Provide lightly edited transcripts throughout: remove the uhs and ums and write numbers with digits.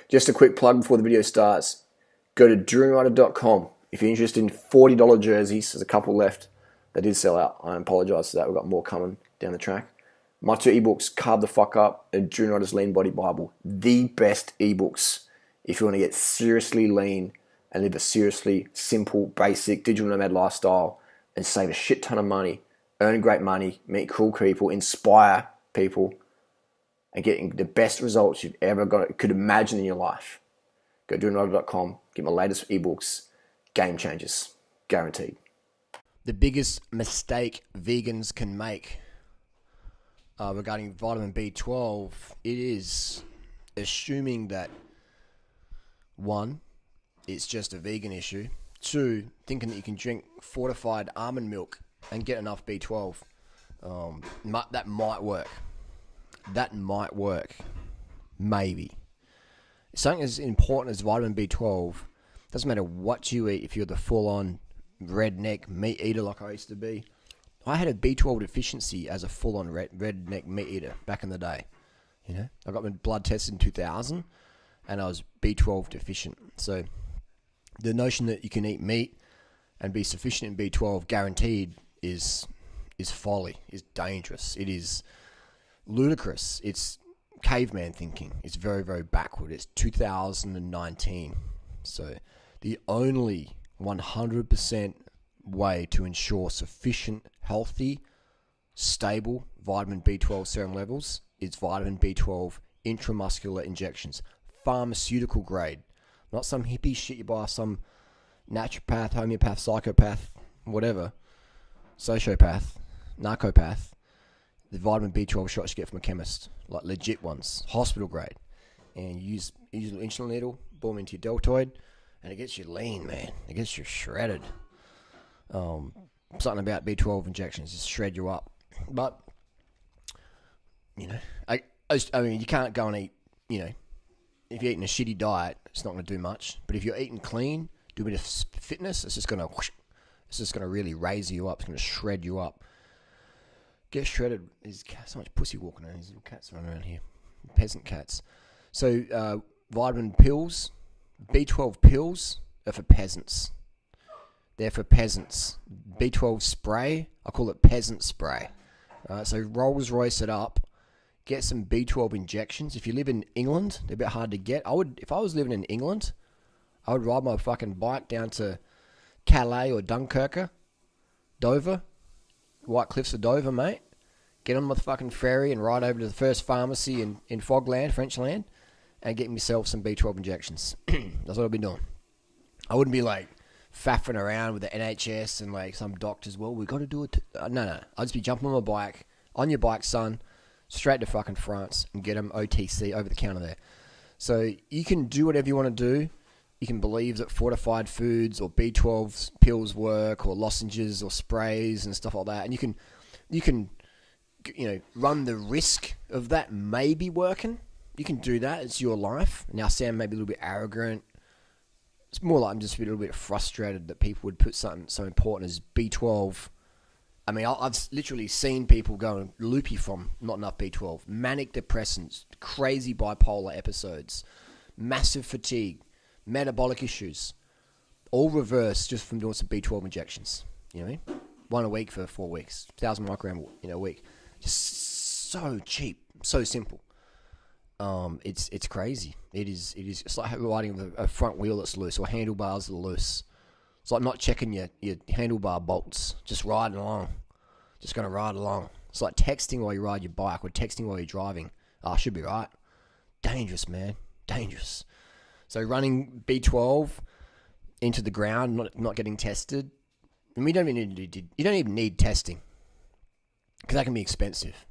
just a quick plug before the video starts. Go to Durianrider.com if you're interested in $40 jerseys. There's a couple left. They did sell out. I apologize for that. We've got more coming down the track. My 2 ebooks, Carb the Fuck Up and Durianrider's Lean Body Bible. The best ebooks if you want to get seriously lean and live a seriously simple, basic digital nomad lifestyle and save a shit ton of money, earn great money, meet cool people, inspire people, and getting the best results you've ever could imagine in your life. Go to Durianrider.com, get my latest ebooks, game changers, guaranteed. The biggest mistake vegans can make regarding vitamin B12, it is assuming that 1, it's just a vegan issue. 2, thinking that you can drink fortified almond milk and get enough B12. That might work. That might work. Maybe. Something as important as vitamin B12, doesn't matter what you eat, if you're the full-on redneck meat eater like I used to be. I had a B12 deficiency as a full-on redneck meat eater back in the day. You know, I got my blood tested in 2000, and I was B12 deficient. So the notion that you can eat meat and be sufficient in B12 guaranteed is folly, is dangerous. It is ludicrous. It's caveman thinking. It's very, very backward. It's 2019. So the only 100% way to ensure sufficient, healthy, stable vitamin B12 serum levels is vitamin B12 intramuscular injections, pharmaceutical grade, not some hippie shit you buy some naturopath, homeopath, psychopath, whatever, sociopath, narcopath. The vitamin B12 shots you get from a chemist, like legit ones, hospital grade, and you use a little insulin needle, boom into your deltoid, and it gets you lean, man. It gets you shredded. Something about B12 injections just shred you up. But you know, I mean, you can't go and eat. You know, if you're eating a shitty diet, it's not going to do much. But if you're eating clean, do a bit of fitness, it's just going to really raise you up. It's going to shred you up. Get shredded. There's so much pussy walking around. These little cats running around here, peasant cats. So vitamin pills, B12 pills are for peasants. They're for peasants. B12 spray, I call it peasant spray. So Rolls Royce it up. Get some B12 injections. If you live in England, they're a bit hard to get. If I was living in England, I would ride my fucking bike down to Calais or Dunkirk, Dover, White Cliffs of Dover, mate. Get on the fucking ferry and ride over to the first pharmacy in Fogland, Frenchland, and get myself some B12 injections. That's what I'll be doing. I wouldn't be like faffing around with the NHS and like some doctors. Well, we got to do it. No. I'd just be jumping on my bike, on your bike, son, straight to fucking France and get them OTC, over the counter there. So you can do whatever you want to do. You can believe that fortified foods or B12 pills work, or lozenges or sprays and stuff like that. And you can run the risk of that maybe working. You can do that. It's your life. Now, Sam may be a little bit arrogant. It's more like I'm just a little bit frustrated that people would put something so important as B12. I mean, I've literally seen people going loopy from not enough B12. Manic depressants, crazy bipolar episodes, massive fatigue, metabolic issues, all reversed just from doing some B12 injections. You know what I mean? 1 a week for 4 weeks, 1,000 microgram a week. Just so cheap, so simple. It's crazy. It is. It's like riding a front wheel that's loose or handlebars that are loose. It's like not checking your handlebar bolts. Just riding along. Just gonna ride along. It's like texting while you ride your bike or texting while you're driving. I should be right. Dangerous, man. Dangerous. So running B12 into the ground, not getting tested. And you don't even need testing, because that can be expensive.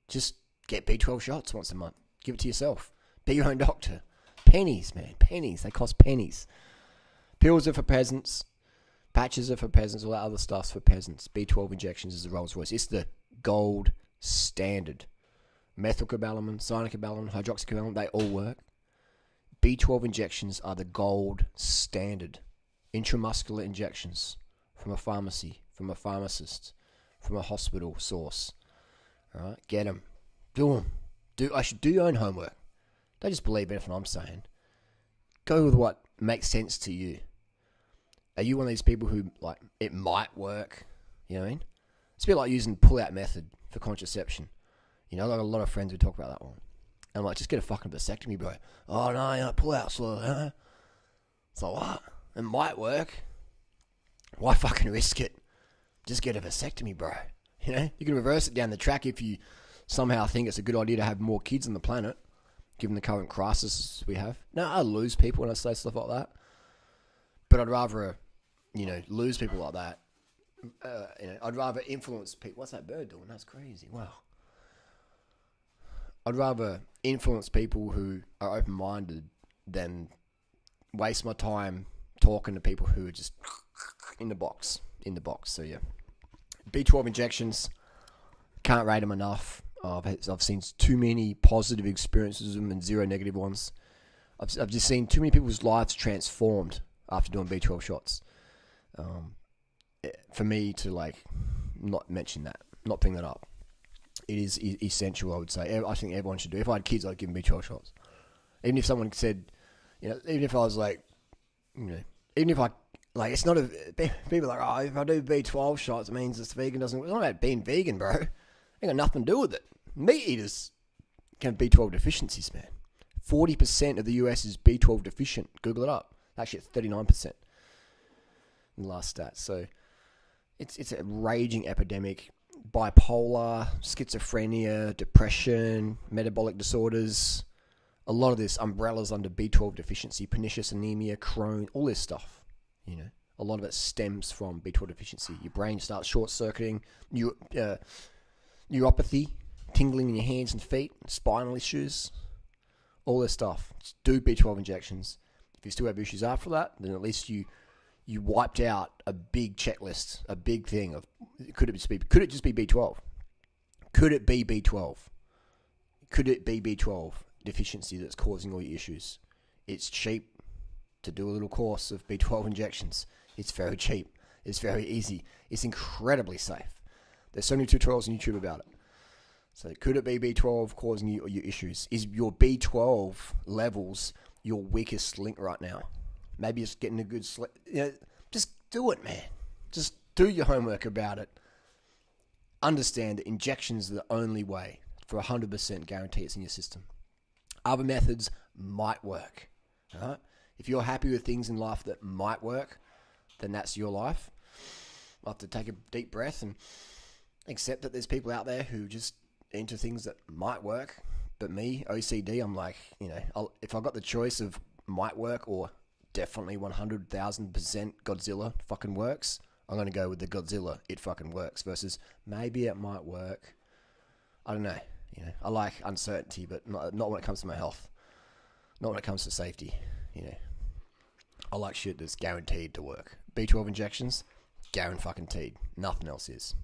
Just get B12 shots once a month. Give it to yourself. Be your own doctor. Pennies, man. Pennies. They cost pennies. Pills are for peasants. Patches are for peasants. All that other stuff's for peasants. B12 injections is the Rolls Royce. It's the gold standard. Methylcobalamin, cyanocobalamin, hydroxycobalamin, they all work. B12 injections are the gold standard. Intramuscular injections from a pharmacy, from a pharmacist, from a hospital source. All right, get them. Do them. I should do your own homework. Don't just believe anything I'm saying. go with what makes sense to you. Are you one of these people who, like, it might work? You know what I mean? It's a bit like using pull-out method for contraception. You know, like a lot of friends who talk about that one. And I'm like, just get a fucking vasectomy, bro. Oh, no, you know, pull-out slow, huh? It's like, what? It might work. Why fucking risk it? Just get a vasectomy, bro. You know, you can reverse it down the track if you somehow think it's a good idea to have more kids on the planet, given the current crisis we have. Now, I lose people when I say stuff like that. But I'd rather, you know, lose people like that. You know, I'd rather influence people. What's that bird doing? That's crazy. Wow. I'd rather influence people who are open-minded than waste my time talking to people who are just in the box. So, yeah. B12 injections, can't rate them enough. I've seen too many positive experiences with them and zero negative ones. I've just seen too many people's lives transformed after doing B12 shots. For me to, like, not mention that, not bring that up. It is essential, I would say. I think everyone should do. If I had kids, I'd give them B12 shots. Even if someone said, you know, even if I was like, you know, even if I, like, it's not a, people are like, oh, if I do B12 shots, it means this vegan doesn't, it's not about being vegan, bro. It ain't got nothing to do with it. Meat eaters can have B12 deficiencies, man. 40% of the US is B12 deficient. Google it up. Actually, it's 39% in the last stat. So it's a raging epidemic. Bipolar, schizophrenia, depression, metabolic disorders. A lot of this umbrellas under B12 deficiency, pernicious anemia, Crohn, all this stuff. You know, a lot of it stems from B12 deficiency. Your brain starts short-circuiting, neuropathy, tingling in your hands and feet, spinal issues, all this stuff. Just do B12 injections. If you still have issues after that, then at least you wiped out a big checklist, a big thing of could it just be B12? Could it be B12? Could it be B12 deficiency that's causing all your issues? It's cheap to do a little course of B12 injections. It's very cheap. It's very easy. It's incredibly safe. There's so many tutorials on YouTube about it. So could it be B12 causing you your issues? Is your B12 levels your weakest link right now? Maybe it's getting a good sleep. You know, just do it, man. Just do your homework about it. Understand that injections are the only way for 100% guarantee it's in your system. Other methods might work. All right? If you're happy with things in life that might work, then that's your life. I'll have to take a deep breath and accept that there's people out there who just into things that might work. But me, OCD, I'm like, you know, if I got the choice of might work or definitely 100,000% Godzilla fucking works, I'm going to go with the Godzilla, it fucking works, versus maybe it might work. I don't know. You know, I like uncertainty, but not when it comes to my health. Not when it comes to safety. You know, I like shit that's guaranteed to work. B12 injections, guaranteed. Nothing else is.